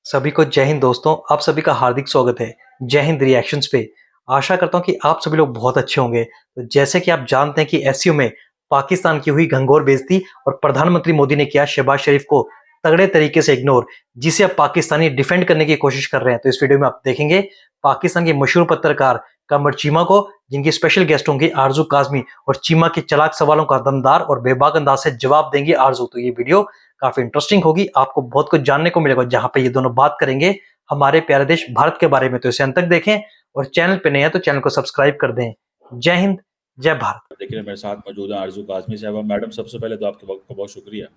सभी को जय हिंद दोस्तों, आप सभी का हार्दिक स्वागत है जय हिंद रिएक्शंस पे। आशा करता हूँ कि आप सभी लोग बहुत अच्छे होंगे। तो जैसे कि आप जानते हैं कि एससीओ में पाकिस्तान की हुई घंघोर बेइज्जती और प्रधानमंत्री मोदी ने किया शहबाज शरीफ को तगड़े तरीके से इग्नोर, जिसे अब पाकिस्तानी डिफेंड करने की कोशिश कर रहे हैं। तो इस वीडियो में आप देखेंगे पाकिस्तान के मशहूर पत्रकार कमर चीमा को, जिनकी स्पेशल गेस्ट होंगी आरजू काजमी, और चीमा के चलाक सवालों का दमदार और बेबाक अंदाज से जवाब देंगी आरजू। तो ये वीडियो काफी इंटरेस्टिंग होगी, आपको बहुत कुछ जानने को मिलेगा जहां पे ये दोनों बात करेंगे हमारे प्यारे देश भारत के बारे में। तो इसे अंत तक देखें और चैनल पे नए हैं तो चैनल को सब्सक्राइब कर दें। जय हिंद, जय भारत। देखिए मेरे साथ मौजूद है आरजू काजमी साहब। मैडम, सबसे पहले तो आपके वक्त का बहुत शुक्रिया।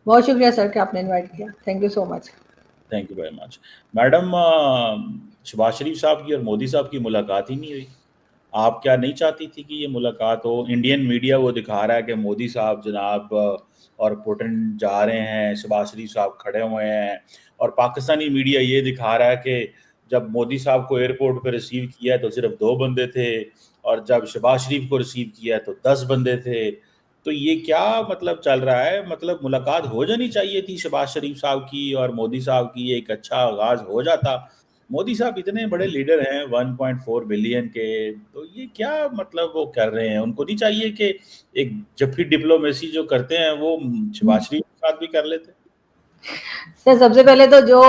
बहुत शुक्रिया सर कि आपने इनवाइट किया। Thank you so much. Thank you very much. Madam, Shahbaz Sharif साहब की और मोदी साहब की मुलाकात ही नहीं हुई। आप क्या नहीं चाहती थी कि ये मुलाकात हो? इंडियन मीडिया वो दिखा रहा है कि मोदी साहब जनाब और पुतिन जा रहे हैं, शहबाज शरीफ साहब खड़े हुए हैं, और पाकिस्तानी मीडिया ये दिखा रहा है कि जब मोदी साहब को एयरपोर्ट पर रिसीव किया तो सिर्फ 2 बंदे थे, और जब शहबाज शरीफ को रिसीव किया तो 10 बंदे थे। तो ये क्या मतलब चल रहा है? मतलब मुलाकात हो जानी चाहिए थी शहबाज शरीफ साहब की और मोदी साहब की, एक अच्छा आगाज हो जाता। मोदी साहब इतने बड़े लीडर हैं 1.4 बिलियन के, तो ये क्या मतलब वो कर रहे हैं? उनको नहीं चाहिए कि एक जफ्फी डिप्लोमेसी जो करते हैं वो शहबाज शरीफ के साथ भी कर लेते? सर सबसे पहले तो जो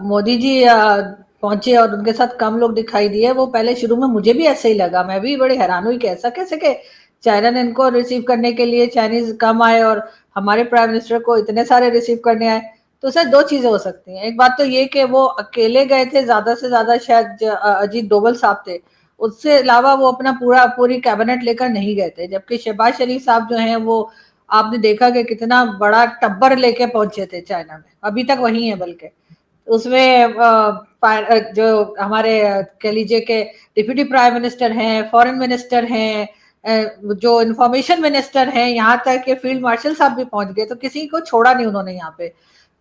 मोदी जी पहुंचे और उनके साथ कम लोग दिखाई दिए, वो पहले शुरू में मुझे भी ऐसे ही लगा। मैं भी बड़ी हैरान हुई कि ऐसा कैसे कि चाइना ने इनको रिसीव करने के लिए चाइनीज कम आए और हमारे प्राइम मिनिस्टर को इतने सारे रिसीव करने आए। तो सर 2 चीजें हो सकती हैं। एक बात तो ये कि वो अकेले गए थे, ज्यादा से ज्यादा शायद अजीत डोभाल साहब थे, उससे अलावा वो अपना पूरी कैबिनेट लेकर नहीं गए थे। जबकि शहबाज शरीफ साहब जो हैं वो आपने देखा कि कितना बड़ा टब्बर लेके पहुंचे थे चाइना में, अभी तक वही है। बल्कि उसमें जो हमारे कह लीजिए कि डिप्यूटी प्राइम मिनिस्टर हैं, फॉरेन मिनिस्टर हैं, जो इंफॉर्मेशन मिनिस्टर हैं, यहाँ तक कि फील्ड मार्शल साहब भी पहुंच गए। तो किसी को छोड़ा नहीं उन्होंने यहाँ पे।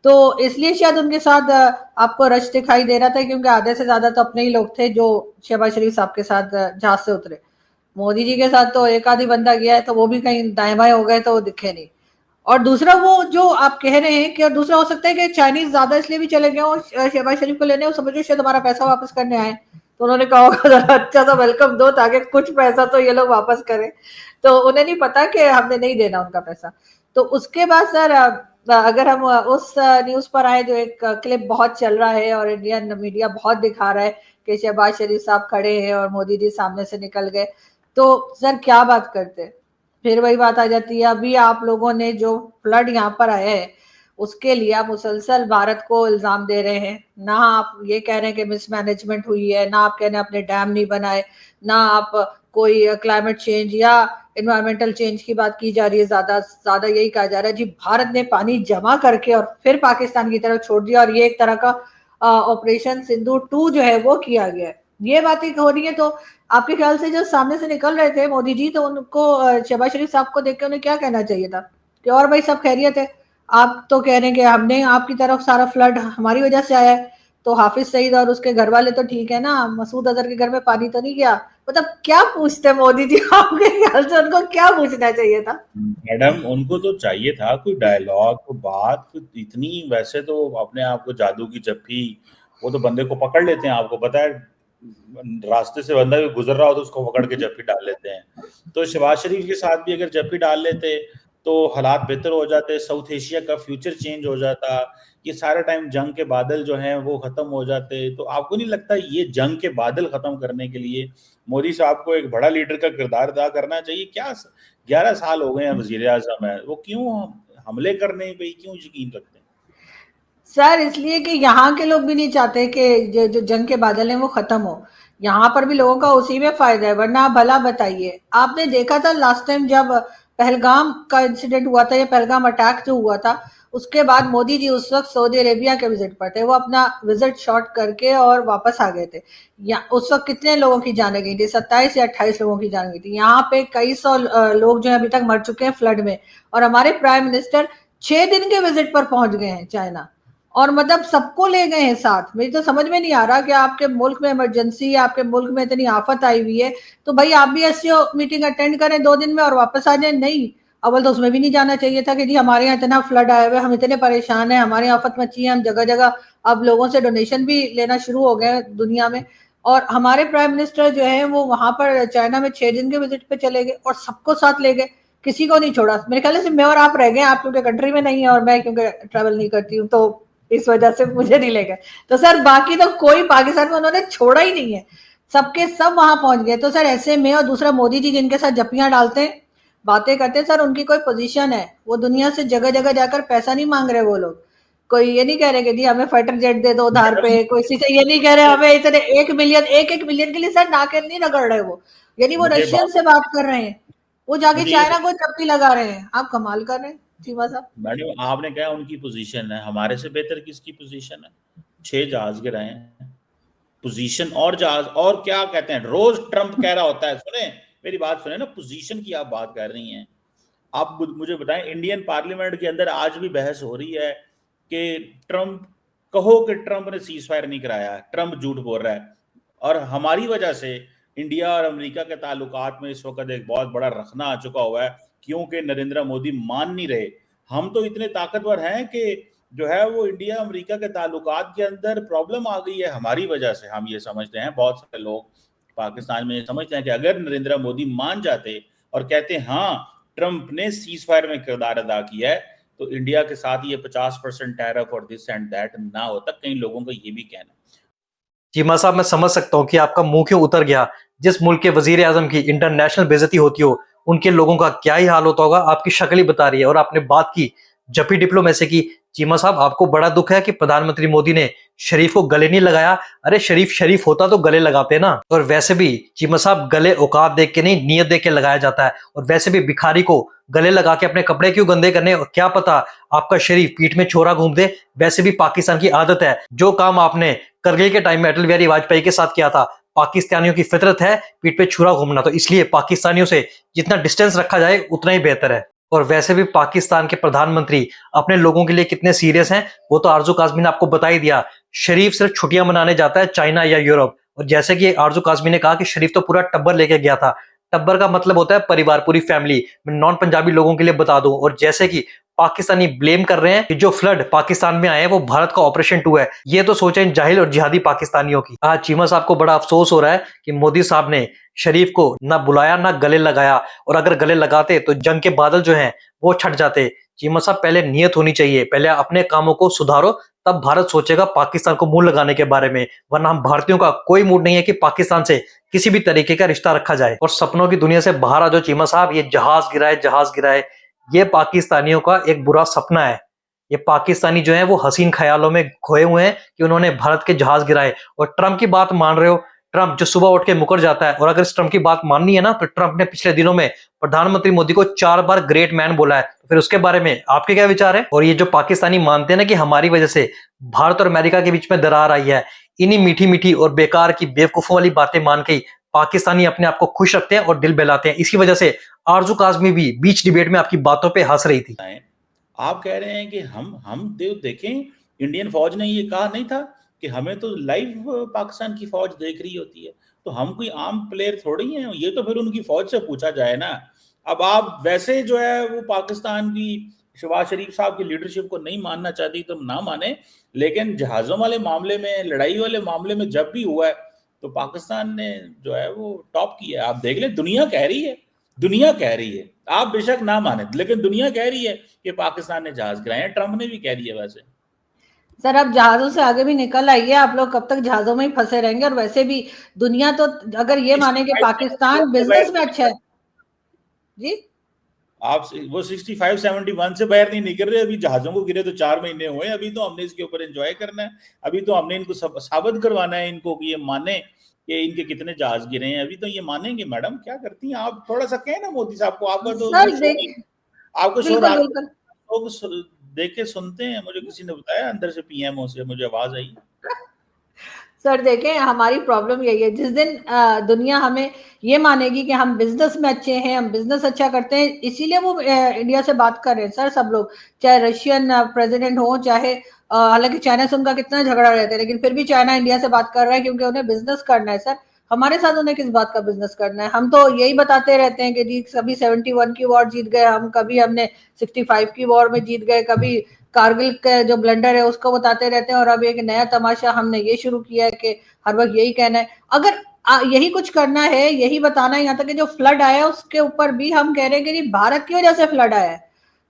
तो इसलिए शायद उनके साथ आपको रश दिखाई दे रहा था, क्योंकि आधे से ज्यादा तो अपने ही लोग थे जो शहबाज शरीफ साहब के साथ जहाज से उतरे। मोदी जी के साथ तो एक आधी बंदा गया है, तो वो भी कहीं दाएं बाएं हो गए तो वो दिखे नहीं। और दूसरा वो जो आप कह रहे हैं कि दूसरा हो सकता है कि चाइनीज ज्यादा इसलिए भी चले गए और शहबाज शरीफ को लेने, समझो शायद हमारा पैसा वापस करने आए, तो उन्होंने कहा होगा जरा अच्छा सा वेलकम दो ताकि कुछ पैसा तो ये लोग वापस करें। तो उन्हें नहीं पता कि हमने नहीं देना उनका पैसा। तो उसके बाद सर अगर हम उस न्यूज पर आए, जो एक क्लिप बहुत चल रहा है और इंडियन मीडिया बहुत दिखा रहा है कि शहबाज शरीफ साहब खड़े हैं और मोदी जी सामने से निकल गए, तो सर क्या बात करते? फिर वही बात आ जाती है। अभी आप लोगों ने जो फ्लड यहाँ पर आया है उसके लिए आप मुसलसल भारत को इल्जाम दे रहे हैं। ना आप ये कह रहे हैं कि मिसमैनेजमेंट हुई है, ना आप कह रहे हैं अपने डैम नहीं बनाए, ना आप कोई क्लाइमेट चेंज या इन्वायरमेंटल चेंज की बात की जा रही है। ज्यादा ज्यादा यही कहा जा रहा है जी भारत ने पानी जमा करके और फिर पाकिस्तान की तरफ छोड़ दिया, और ये एक तरह का ऑपरेशन सिंधु 2 जो है वो किया गया है। ये बातें हो रही है। तो आपके ख्याल से जो सामने से निकल रहे थे मोदी जी, तो उनको शहबाज शरीफ साहब को देख के उन्हें क्या कहना चाहिए था कि और भाई सब खैरियत है? आप तो कह रहे हैं कि हमने आपकी तरफ सारा फ्लड हमारी वजह से आया है, तो हाफिज सईद और उसके घर वाले तो ठीक है ना, मसूद अजहर के घर में पानी तो नहीं गया? मतलब क्या पूछते मोदी जी? आपके ख्याल से उनको क्या पूछना चाहिए था? मैडम, उनको तो चाहिए था कोई डायलॉग, कोई बात, कोई इतनी। वैसे तो अपने आप को जादू की जप्फी, वो तो बंदे को पकड़ लेते हैं, आपको पता है। रास्ते से बंदा भी गुजर रहा हो तो उसको पकड़ के जप्फी डाल लेते हैं। तो शहबाज शरीफ के साथ भी अगर जप्फी डाल लेते तो हालात बेहतर हो जाते, साउथ एशिया का फ्यूचर चेंज हो जाता, ये सारा टाइम जंग के बादल जो हैं वो खत्म हो जाते। तो आपको नहीं लगता ये जंग के बादल खत्म करने के लिए मोदी साहब को एक बड़ा लीडर का किरदार अदा करना चाहिए? क्या 11 साल हो गए हैं वजीर आजम है, वो क्यों हमले करने पे क्यों यकीन रखते हैं? सर इसलिए कि यहाँ के लोग भी नहीं चाहते कि जो जंग के बादल हैं वो खत्म हो। यहाँ पर भी लोगों का उसी में फायदा है। वरना आप भला बताइए, आपने देखा था लास्ट टाइम जब पहलगाम का इंसिडेंट हुआ था, या पहलगाम अटैक जो हुआ था, उसके बाद मोदी जी उस वक्त सऊदी अरेबिया के विजिट पर थे। वो अपना विजिट शॉर्ट करके और वापस आ गए थे। या उस वक्त कितने लोगों की जाने गई थी? 27 या 28 लोगों की जान गई थी। यहाँ पे कई सौ लोग जो है अभी तक मर चुके हैं फ्लड में, और हमारे प्राइम मिनिस्टर 6 दिन के विजिट पर पहुंच गए हैं चाइना, और मतलब सबको ले गए हैं साथ। मेरी तो समझ में नहीं आ रहा कि आपके मुल्क में इमरजेंसी है, आपके मुल्क में इतनी आफत आई हुई है, तो भाई आप भी एससीओ मीटिंग अटेंड करें 2 दिन में और वापस आ जाए। नहीं, अव्वल तो उसमें भी नहीं जाना चाहिए था कि जी हमारे यहाँ इतना फ्लड आया हुआ है, हम इतने परेशान हैं, हमारे यहाँ आफत मची है, हम जगह जगह अब लोगों से डोनेशन भी लेना शुरू हो गए हैं दुनिया में। और हमारे प्राइम मिनिस्टर जो है वो वहां पर चाइना में 6 दिन के विजिट पे चले गए और सबको साथ ले गए, किसी को नहीं छोड़ा। मेरे ख्याल से मैं और आप रह गए, आप क्योंकि कंट्री में नहीं है और मैं क्योंकि ट्रैवल नहीं करती हूँ, तो इस वजह से मुझे नहीं ले गए। तो सर बाकी तो कोई पाकिस्तान में उन्होंने छोड़ा ही नहीं है, सबके सब वहां पहुंच गए। तो सर ऐसे में, और दूसरा मोदी जी जिनके साथ जपियां डालते हैं, बातें करते हैं, सर उनकी कोई पोजीशन है, वो दुनिया से जगह जगह जाकर पैसा नहीं मांग रहे वो लोग। कोई ये नहीं कह रहे कि जी हमें फाइटर जेट दे दो उधार पे, कोई किसी से ये नहीं कह रहे हमें इतने 1 मिलियन, एक मिलियन के लिए सर नाके नहीं रगड़ रहे वो, यानी वो मुझे रशियन बात से बात कर रहे हैं, वो जाके मुझे ये चाइना को चप्पी लगा रहे हैं। आप कमाल कर रहे हैं चीमा साहब। मैडम, आपने कहा उनकी पोजीशन है, हमारे से बेहतर किसकी पोजीशन है? 6 जहाज गिराए हैं, पोजीशन और जहाज और क्या कहते हैं, रोज ट्रंप कह रहा होता है, सुने मेरी बात सुने ना, पोजीशन की आप बात कर रही हैं। आप मुझे बताएं, इंडियन पार्लियामेंट के अंदर आज भी बहस हो रही है कि ट्रंप, कहो कि ट्रंप ने सीज फायर नहीं कराया, ट्रंप झूठ बोल रहा है, और हमारी वजह से इंडिया और अमेरिका के ताल्लुकात में इस वक्त एक बहुत बड़ा रखना आ चुका हुआ है, क्योंकि नरेंद्र मोदी मान नहीं रहे। हम तो इतने ताकतवर हैं कि जो है वो इंडिया अमेरिका के ताल्लुकात के अंदर प्रॉब्लम आ गई है हमारी वजह से। हम ये समझते हैं, बहुत सारे लोग पाकिस्तान में समझते हैं कि अगर नरेंद्र मोदी मान जाते और कहते हाँ ट्रंप ने सीज फायर में किरदार अदा किया है, तो इंडिया के साथ ये 50% टैरिफ और दिस एंड दैट ना होता। कई लोगों का ये भी कहना है। चीमा साहब, मैं समझ सकता हूँ कि आपका मुंह क्यों उतर गया। जिस मुल्क के वजीर आजम की इंटरनेशनल बेइज्जती होती हो, उनके लोगों का क्या ही हाल होता होगा, आपकी शक्ल ही बता रही है। और आपने बात की जपी डिप्लोमेसी की। चीमा साहब, आपको बड़ा दुख है कि प्रधानमंत्री मोदी ने शरीफ को गले नहीं लगाया। अरे शरीफ शरीफ होता तो गले लगाते ना। और वैसे भी चीमा साहब, गले औकात देख के नहीं, नीयत देख के लगाया जाता है। और वैसे भी भिखारी को गले लगा के अपने कपड़े क्यों गंदे करने, और क्या पता आपका शरीफ पीठ में छोरा घूम दे। वैसे भी पाकिस्तान की आदत है, जो काम आपने करगिल के टाइम में अटल बिहारी वाजपेयी के साथ किया था, पाकिस्तानियों की फितरत है पीठ पे छुरा घूमना। तो इसलिए पाकिस्तानियों से जितना डिस्टेंस रखा जाए उतना ही बेहतर है। और वैसे भी पाकिस्तान के प्रधानमंत्री अपने लोगों के लिए कितने सीरियस हैं, वो तो आरजू काजमी ने आपको बता ही दिया। शरीफ सिर्फ छुट्टियां मनाने जाता है चाइना या यूरोप। और जैसे कि आरजू काजमी ने कहा कि शरीफ तो पूरा टब्बर लेके गया था। टब्बर का मतलब होता है परिवार, पूरी फैमिली। मैं नॉन पंजाबी लोगों के लिए बता दूं। और जैसे कि पाकिस्तानी ब्लेम कर रहे हैं कि जो फ्लड पाकिस्तान में आए हैं वो भारत का ऑपरेशन 2 है, ये तो सोचें इन जाहिल और जिहादी पाकिस्तानियों की। आज चीमा साहब को बड़ा अफसोस हो रहा है कि मोदी साहब ने शरीफ को ना बुलाया ना गले लगाया। और अगर गले लगाते तो जंग के बादल जो हैं वो छट जाते। चीमा साहब, पहले नियत होनी चाहिए, पहले अपने कामों को सुधारो, तब भारत सोचेगा पाकिस्तान को मुंह लगाने के बारे में। वरना हम भारतीयों का कोई मूड नहीं है कि पाकिस्तान से किसी भी तरीके का रिश्ता रखा जाए। और सपनों की दुनिया से बाहर आ जाओ चीमा साहब। ये जहाज गिराए, ये पाकिस्तानियों का एक बुरा सपना है। ये पाकिस्तानी जो है वो हसीन ख्यालों में खोए हुए हैं कि उन्होंने भारत के जहाज गिराए। और ट्रंप की बात मान रहे हो, ट्रंप जो सुबह उठ के मुकर जाता है। और अगर इस ट्रंप की बात माननी है ना, तो ट्रंप ने पिछले दिनों में प्रधानमंत्री मोदी को 4 बार ग्रेट मैन बोला है। तो फिर उसके बारे में आपके क्या विचार है? और ये जो पाकिस्तानी मानते हैं ना कि हमारी वजह से भारत और अमेरिका के बीच में दरार आई है, इन्हीं मीठी मीठी और बेकार की बेवकूफों वाली बातें मान के पाकिस्तानी अपने आप को खुश रखते हैं और दिल बहलाते हैं। इसी वजह से आरजू काजमी भी बीच डिबेट में आपकी बातों पे हंस रही थी। आप कह रहे हैं कि हम देखें, इंडियन फौज ने ये कहा नहीं था कि हमें तो लाइव पाकिस्तान की फौज देख रही होती है, तो हम कोई आम प्लेयर थोड़ी हैं। ये तो फिर उनकी फौज से पूछा जाए ना। अब आप वैसे जो है वो पाकिस्तान की शहबाज शरीफ साहब की लीडरशिप को नहीं मानना चाहती तो ना माने, लेकिन जहाज़ों वाले मामले में, लड़ाई वाले मामले में जब भी हुआ है तो पाकिस्तान ने जो है वो टॉप किया है। आप देख लें, दुनिया कह रही है, आप बेशक ना माने, लेकिन दुनिया कह रही है कि पाकिस्तान ने जहाज गिराए हैं। ट्रंप ने भी कह दिया। वैसे सर अब जहाजों से आगे भी निकल आइए, आप लोग कब तक जहाजों में ही फंसे रहेंगे। और वैसे भी दुनिया तो अगर ये माने कि पाकिस्तान बिजनेस में अच्छा है जी, आप वो 65-71 से बाहर नहीं निकल रहे। अभी जहाजों को गिरे तो 4 महीने हुए। अभी तो हमने इसके ऊपर एंजॉय करना है। अभी तो हमने इनको साबित करवाना है इनको कि ये माने कि इनके कितने जहाज गिरे हैं। अभी तो ये मानेंगे। मैडम क्या करती हैं आप? थोड़ा सा कहें ना मोदी साहब को। आपका तो सर देख, आपको शो बिल्कुल रात बिल्कुल लोग देख के सुनते हैं। मुझे किसी ने बताया अंदर से, पीएमओ से मुझे आवाज आई। सर देखें, हमारी प्रॉब्लम यही है, जिस दिन दुनिया हमें ये मानेगी कि हम बिजनेस में अच्छे हैं, हम बिजनेस अच्छा करते हैं, इसीलिए वो इंडिया से बात कर रहे हैं सर सब लोग, चाहे रशियन प्रेसिडेंट हो, चाहे हालांकि चाइना से उनका कितना झगड़ा रहता है, लेकिन फिर भी चाइना इंडिया से बात कर रहा है क्योंकि उन्हें बिजनेस करना है सर। हमारे साथ उन्हें किस बात का बिजनेस करना है? हम तो यही बताते रहते हैं कि जी कभी 71 की वॉर जीत गए हम, कभी हमने 65 की वॉर में जीत गए, कभी कारगिल का जो ब्लंडर है उसको बताते रहते हैं, और अब एक नया तमाशा हमने ये शुरू किया है कि हर वक्त यही कहना है। अगर यही कुछ करना है, यही बताना है, यहाँ तक कि जो फ्लड आया उसके ऊपर भी हम कह रहे हैं कि जी भारत की वजह से फ्लड आया है,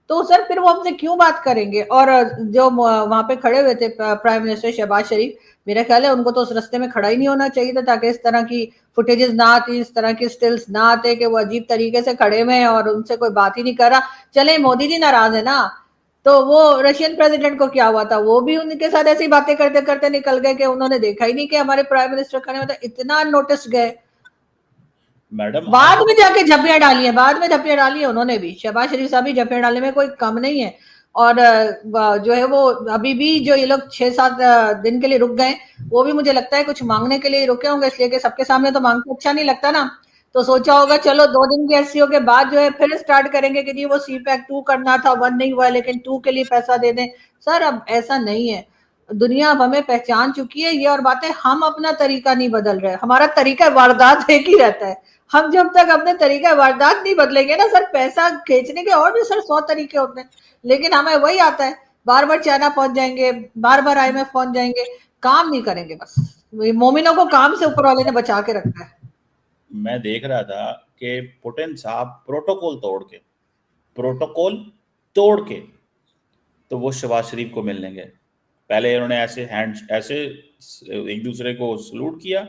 तो सर फिर वो हमसे क्यों बात करेंगे? और जो वहां पे खड़े हुए थे प्राइम मिनिस्टर शहबाज शरीफ, मेरा ख्याल है उनको तो उस रास्ते में खड़ा ही नहीं होना चाहिए था, ताकि इस तरह की फुटेजेस ना आती, इस तरह की स्टिल्स ना आते कि वो अजीब तरीके से खड़े हुए हैं और उनसे कोई बात ही नहीं कर रहा। चले मोदी जी नाराज है ना, तो वो रशियन प्रेसिडेंट को क्या हुआ था, वो भी उनके साथ ऐसी बातें करते करते निकल गए कि उन्होंने देखा ही नहीं कि हमारे प्राइम मिनिस्टर खड़े हुए थे, इतना नोटिस गए। मैडम बाद आप में जाके झप्पियां डाली है, बाद में झप्पियां डाली है उन्होंने भी, शहबाज शरीफ साहब भी झप्पियां डालने में कोई कम नहीं है। और जो है वो अभी भी जो ये लोग 6-7 दिन के लिए रुक गए, वो भी मुझे लगता है कुछ मांगने के लिए रुके होंगे, इसलिए कि सबके सामने तो मांगते अच्छा नहीं लगता ना, तो सोचा होगा चलो 2 दिन की एससीओ के बाद जो है फिर स्टार्ट करेंगे कि जी वो सी पैक 2 करना था, 1 नहीं हुआ, लेकिन 2 के लिए पैसा दे दें। सर अब ऐसा नहीं है, दुनिया अब हमें पहचान चुकी है ये, और बातें हम अपना तरीका नहीं बदल रहे, हमारा तरीका वारदात एक ही रहता है। हम जब तक अपने तरीका वारदात नहीं बदलेंगे ना सर, पैसा खींचने के और भी सर 100 तरीके होते हैं, लेकिन हमें वही आता है, बार बार चाइना पहुंच जाएंगे, बार बार IMF पहुंच जाएंगे, काम नहीं करेंगे। बस मोमिनों को काम से ऊपर वाले ने बचा के रखा है। मैं देख रहा था कि पुतिन साहब प्रोटोकॉल तोड़ के तो वो शहबाज शरीफ को मिलने गए। पहले उन्होंने ऐसे एक दूसरे को सलूट किया,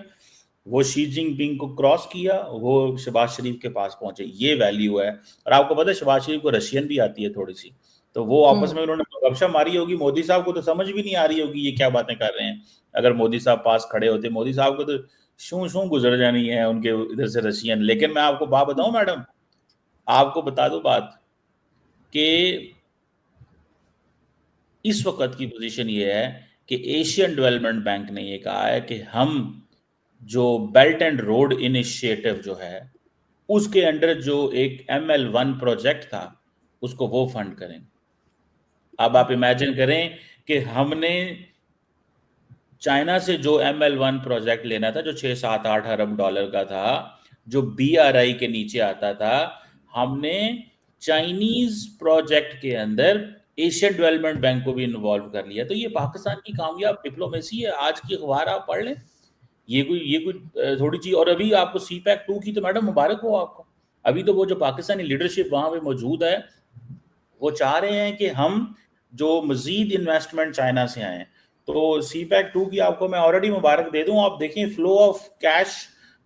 वो शी जिनपिंग को क्रॉस किया, वो शहबाज शरीफ के पास पहुंचे। ये वैल्यू है। और आपको पता है शहबाज शरीफ को रशियन भी आती है थोड़ी सी, तो वो आपस में उन्होंने गपशप मारी होगी। मोदी साहब को तो समझ भी नहीं आ रही होगी ये क्या बातें कर रहे हैं। अगर मोदी साहब पास खड़े होते, मोदी साहब को तो शू शू गुजर जानी है उनके इधर से रशियन। लेकिन मैं आपको बात बताऊं मैडम, आपको बता दूं बात कि इस वक्त की पोजीशन ये है कि एशियन डेवलपमेंट बैंक ने ये कहा है कि हम जो बेल्ट एंड रोड इनिशिएटिव जो है उसके अंडर जो एक ML1 प्रोजेक्ट था उसको वो फंड करें। अब आप इमेजिन करें कि हमने चाइना से जो ML1 प्रोजेक्ट लेना था जो 6-7-8 अरब डॉलर का था, जो BRI के नीचे आता था, हमने चाइनीज प्रोजेक्ट के अंदर एशियन डेवलपमेंट बैंक को भी इन्वॉल्व कर लिया। तो ये पाकिस्तान की कामयाब डिप्लोमेसी है। आज की अखबार आप पढ़ लें, ये कोई थोड़ी चीज। और अभी आपको CPEC 2 की तो मैडम मुबारक हो आपको। अभी तो वो जो पाकिस्तानी लीडरशिप वहां पे मौजूद है वो चाह रहे हैं कि हम जो मजीद इन्वेस्टमेंट चाइना से आए, तो CPEC 2 की आपको मैं ऑलरेडी मुबारक दे दूं। आप देखें फ्लो ऑफ कैश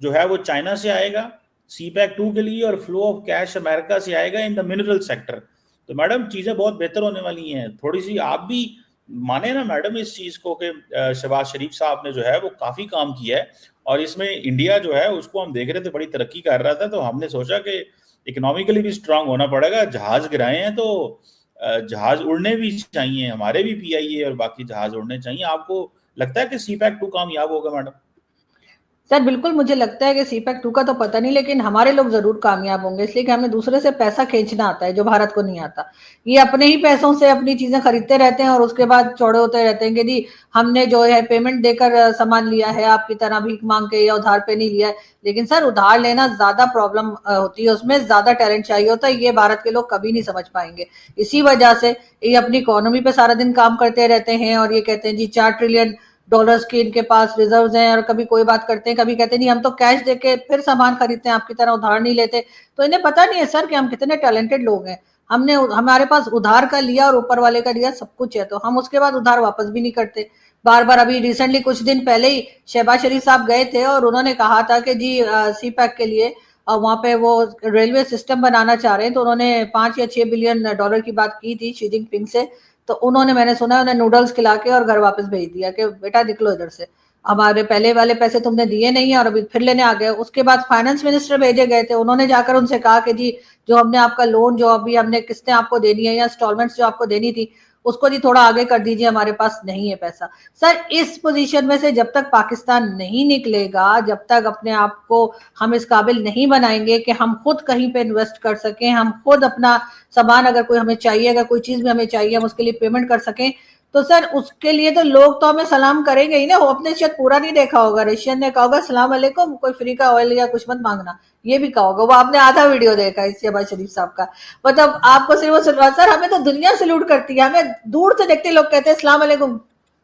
जो है वो चाइना से आएगा CPEC 2 के लिए, और फ्लो ऑफ कैश अमेरिका से आएगा इन द मिनरल सेक्टर। तो मैडम चीजें बहुत बेहतर होने वाली हैं। थोड़ी सी आप भी माने ना मैडम इस चीज को कि शहबाज शरीफ साहब ने जो है वो काफी काम किया है, और इसमें इंडिया जो है उसको हम देख रहे थे बड़ी तरक्की कर रहा था, तो हमने सोचा कि इकोनॉमिकली भी स्ट्रांग होना पड़ेगा। जहाज गिराए हैं तो जहाज उड़ने भी चाहिए, हमारे भी PIA और बाकी जहाज उड़ने चाहिए। आपको लगता है कि CPEC 2 कामयाब होगा मैडम? सर बिल्कुल मुझे लगता है कि CPEC 2 का तो पता नहीं, लेकिन हमारे लोग जरूर कामयाब होंगे, इसलिए कि हमें दूसरे से पैसा खींचना आता है जो भारत को नहीं आता। ये अपने ही पैसों से अपनी चीजें खरीदते रहते हैं और उसके बाद चौड़े होते रहते हैं कि जी हमने जो है पेमेंट देकर सामान लिया है, आपकी तरह भीख मांग के या उधार पे नहीं लिया है। लेकिन सर उधार लेना ज्यादा प्रॉब्लम होती है, उसमें ज्यादा टैलेंट चाहिए होता है, ये भारत के लोग कभी नहीं समझ पाएंगे। इसी वजह से ये अपनी इकोनॉमी पे सारा दिन काम करते रहते हैं और ये कहते हैं जी $4 ट्रिलियन की इनके पास रिजर्व्स हैं, और कभी कोई बात करते हैं, कभी कहते हैं नहीं हम तो कैश देके फिर सामान खरीदते हैं, आपकी तरह उधार नहीं लेते। तो इन्हें पता नहीं है सर कि हम कितने टैलेंटेड लोग हैं। हमने हमारे पास उधार का लिया और ऊपर वाले का दिया, सब कुछ है, तो हम उसके बाद उधार वापस भी नहीं करते बार बार। अभी रिसेंटली कुछ दिन पहले ही शहबाज शरीफ साहब गए थे और उन्होंने कहा था कि जी CPEC के लिए वहां पे वो रेलवे सिस्टम बनाना चाह रहे हैं, तो उन्होंने $5 या $6 बिलियन की बात की थी शी जिनपिंग से। तो उन्होंने, मैंने सुना उन्हें नूडल्स खिला के और घर वापस भेज दिया कि बेटा निकलो इधर से, हमारे पहले वाले पैसे तुमने दिए नहीं है और अभी फिर लेने आ गए। उसके बाद फाइनेंस मिनिस्टर भेजे गए थे, उन्होंने जाकर उनसे कहा कि जी जो हमने आपका लोन, जो अभी हमने किस्तें आपको देनी है या इंस्टॉलमेंट्स जो आपको देनी थी, उसको जी थोड़ा आगे कर दीजिए, हमारे पास नहीं है पैसा। सर इस पोजीशन में से जब तक पाकिस्तान नहीं निकलेगा, जब तक अपने आप को हम इस काबिल नहीं बनाएंगे कि हम खुद कहीं पे इन्वेस्ट कर सकें, हम खुद अपना सामान अगर कोई हमें चाहिए, अगर कोई चीज भी हमें चाहिए हम उसके लिए पेमेंट कर सकें, तो सर उसके लिए तो लोग तो हमें सलाम करेंगे ही ना। वो अपने शायद पूरा नहीं देखा होगा, रशियन ने कहा होगा सलाम अलैकुम, कोई फ्री का ऑयल या कुछ मत मांगना, ये भी कहा होगा। वो आपने आधा वीडियो देखा है शहबाज शरीफ साहब का। मतलब आपको सिर्फ वो सलवार, सर हमें तो दुनिया सैल्यूट करती है, हमें दूर से देखते लोग कहते हैं सलाम अलैकुम,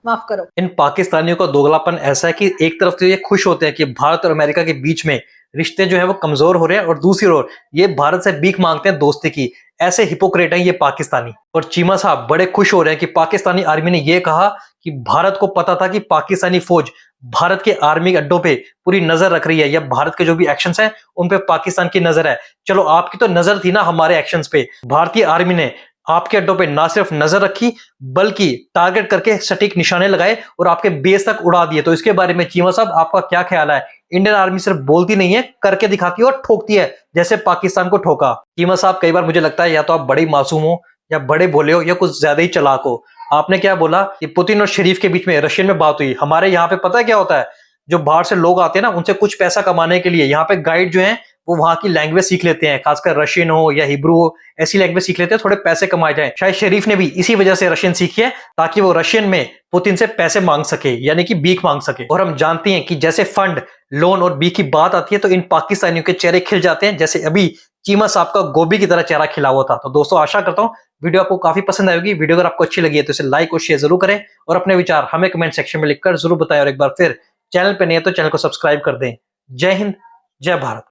माफ करो। इन पाकिस्तानियों का दोगलापन ऐसा है कि एक तरफ तो ये खुश होते हैं कि भारत और अमेरिका के बीच में रिश्ते जो है वो कमजोर हो रहे हैं, और दूसरी ओर ये भारत से भीख मांगते हैं दोस्ती की। ऐसे हिपोक्रेट हैं ये पाकिस्तानी। और चीमा साहब बड़े खुश हो रहे हैं कि पाकिस्तानी आर्मी ने ये कहा कि भारत को पता था कि पाकिस्तानी फौज भारत के आर्मी अड्डों पे पूरी नजर रख रही है, या भारत के जो भी एक्शंस हैं उन पे पाकिस्तान की नजर है। चलो आपकी तो नजर थी ना हमारे एक्शंस पे, भारतीय आर्मी ने आपके अड्डों पे ना सिर्फ नजर रखी बल्कि टारगेट करके सटीक निशाने लगाए और आपके बेस तक उड़ा दिए। तो इसके बारे में चीमा साहब आपका क्या ख्याल है? इंडियन आर्मी सिर्फ बोलती नहीं है, करके दिखाती है और ठोकती है, जैसे पाकिस्तान को ठोका। चीमा साहब कई बार मुझे लगता है या तो आप बड़े मासूम हो या बड़े भोले हो या कुछ ज्यादा ही चालाक हो। आपने क्या बोला कि पुतिन और शरीफ के बीच में रशियन में बात हुई। हमारे यहाँ पे पता है क्या होता है, जो बाहर से लोग आते हैं ना उनसे कुछ पैसा कमाने के लिए यहाँ पे गाइड जो है वो वहां की लैंग्वेज सीख लेते हैं, खासकर रशियन हो या हिब्रू हो, ऐसी लैंग्वेज सीख लेते हैं, थोड़े पैसे कमाए जाए। शायद शरीफ ने भी इसी वजह से रशियन सीखी है ताकि वो रशियन में पुतिन से पैसे मांग सके, यानी कि भीख मांग सके। और हम जानते हैं कि जैसे फंड, लोन और भीख की बात आती है तो इन पाकिस्तानियों के चेहरे खिल जाते हैं, जैसे अभी चीमा साहब का गोभी की तरह चेहरा खिला हुआ था। तो दोस्तों आशा करता हूं वीडियो आपको काफी पसंद आएगी। वीडियो अगर आपको अच्छी लगी है तो इसे लाइक और शेयर जरूर करें और अपने विचार हमें कमेंट सेक्शन में लिखकर जरूर बताएं। और एक बार फिर चैनल पे नहीं है तो चैनल को सब्सक्राइब कर दें। जय हिंद, जय भारत।